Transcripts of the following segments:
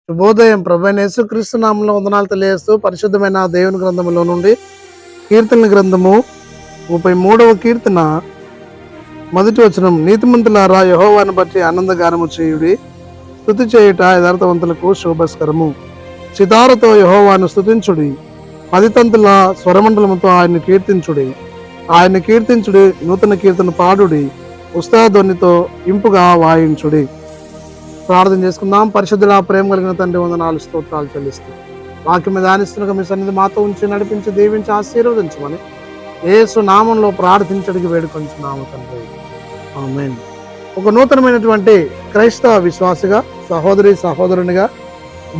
శుభోదయం. ప్రభువైన యేసుక్రీస్తు నామములో వందనాలు తెలియజేస్తూ పరిశుద్ధమైన దేవుని గ్రంథములో నుండి కీర్తనల గ్రంథము 33వ కీర్తన మొదటి వచనం. నీతిమంతులారా యెహోవాను బట్టి ఆనందగానము చేయుడి, స్తుతి చేయుట యథార్థవంతులకు శుభస్కరము. సితారతో యెహోవాను స్తుతించుడి, 10 తంతుల స్వరమండలముతో ఆయన్ని కీర్తించుడి. ఆయన్ని కీర్తించుడి, నూతన కీర్తన పాడుడి, ఉత్సాహధ్వనితో ఇంపుగా వాయించుడి. ప్రార్థన చేసుకుందాం. పరిశుద్ధుల ప్రేమ కలిగిన తండ్రి, వందనాలు స్తోత్రాలు చెల్లిస్తూ వాక్యం ధ్యానిస్తున్నగా మీ సన్నిధి మాతో ఉంచి నడిపించి దీవించి ఆశీర్వదించమని యేసు నామంలో ప్రార్థించడానికి వేడుకొంచున్నాము తండ్రి, ఆమేన్. ఒక నూతనమైనటువంటి క్రైస్తవ విశ్వాసిగా, సహోదరి సహోదరునిగా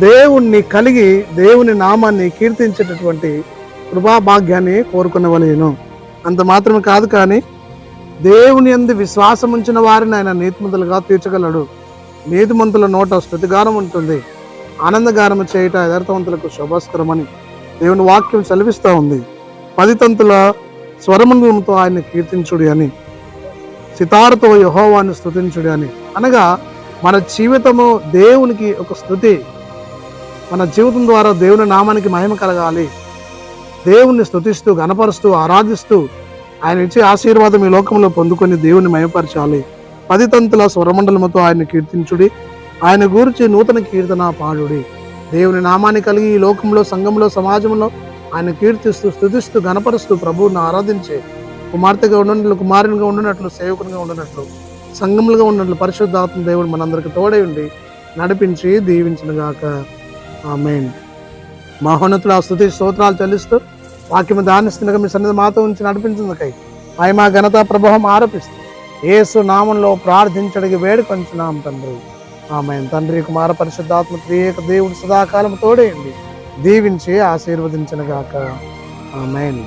దేవుణ్ణి కలిగి దేవుని నామాన్ని కీర్తించేటటువంటి కృపా భాగ్యాన్ని కోరుకునవలెను. అంత మాత్రమే కాదు, కానీ దేవుని యందు విశ్వాసం ఉంచిన వారిని ఆయన నీతిమంతులుగా తీర్చగలడు. నీతిమంతుల నోట స్తుతిగానం ఉంటుంది, ఆనందగానము చేయుట యథార్థవంతులకు శుభస్కరమని దేవుని వాక్యం సెలవిస్తూ ఉంది. 10 తంతుల స్వరమండలంతో ఆయన్ని కీర్తించుడి అని, సితారతో యెహోవాను స్తుతించుడి అని. అనగా మన జీవితము దేవునికి ఒక స్తుతి. మన జీవితం ద్వారా దేవుని నామానికి మహిమ కలగాలి. దేవుణ్ణి స్తుతిస్తూ, గణపరుస్తూ, ఆరాధిస్తూ ఆయన ఇచ్చే ఆశీర్వాదం ఈ లోకంలో పొందుకొని దేవుని మహిమపరచాలి. 10 తంతుల స్వరమండలముతో ఆయన్ని కీర్తించుడి, ఆయన గూర్చి నూతన కీర్తన పాడుడి. దేవుని నామాన్ని కలిగి ఈ లోకంలో, సంఘంలో, సమాజంలో ఆయన కీర్తిస్తూ, స్తుతిస్తూ, గణపరుస్తూ ప్రభువుని ఆరాధించే కుమార్తెగా ఉండనట్లు, కుమారునిగా ఉండనట్లు, సేవకునిగా ఉండనట్లు, సంఘములుగా ఉన్నట్లు పరిశుద్ధాత్మ దేవుడు మనందరికి తోడై ఉండి నడిపించి దీవించునుగాక, ఆమేన్. మహోన్నతుడు ఆ స్తుతి స్తోత్రాలు చెల్లిస్తూ వాక్యము ధ్యానిస్తుండగా మీ సన్నిధి మాతో ఉంచి నడిపించుందుకై మహిమ ఘనత ప్రభావం ఆరోపిస్తూ యేసు నామంలో ప్రార్థించడానికి వేడుకొంచున్నాం తండ్రి, ఆమేన్. తండ్రి, కుమార, పరిశుద్ధాత్మ త్రియేక దేవుడు సదాకాలం తోడేయండి, దీవించి ఆశీర్వదించునుగాక, ఆమేన్.